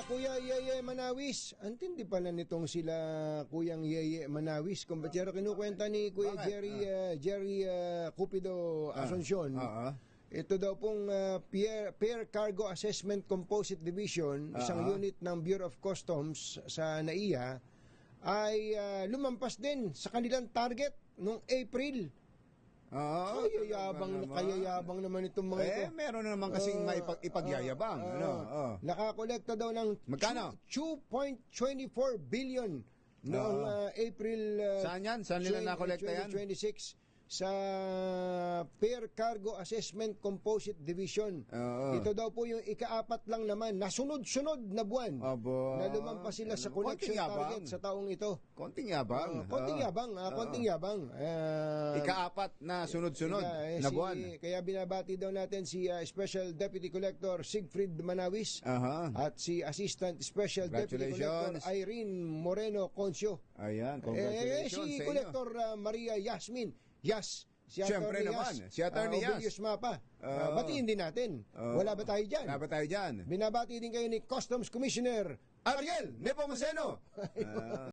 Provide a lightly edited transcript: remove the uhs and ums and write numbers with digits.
Kuya Yeye Manawis. Antindi pala nitong sila Kuyang Yeye Manawis. Kumpatsero, kinukwenta ni Kuya Jerry Cupido Asuncion. Ito daw pong Pair Cargo Assessment Composite Division, isang unit ng Bureau of Customs sa NAIA, ay lumampas din sa kanilang target noong April. Kayayabang naman itong mga ito. Meron na naman kasing ipagyayabang. Nakakolekta daw ng magkano? 2.24 billion noong April saan yan? Saan nila nakolekta yan? 2026 sa Pair Cargo Assessment Composite Division. Ito daw po yung ika-4 lang naman na sunod-sunod na buwan na lumampas sila sa collection target sa taong ito. Konting yabang. Konting yabang. Ika-4 na sunod-sunod na buwan. Kaya binabati daw natin si Special Deputy Collector Siegfried Manawis at si Assistant Special Deputy Collector Irene Moreno Concio. Ayan, congratulations si sa Collector Maria Yasmin. Si Siyempre naman, si Attorney Yas. Mapa. Batiin din natin. Wala ba tayo dyan? Wala ba tayo dyan? Binabati din kayo ni Customs Commissioner Ariel Nepomuceno.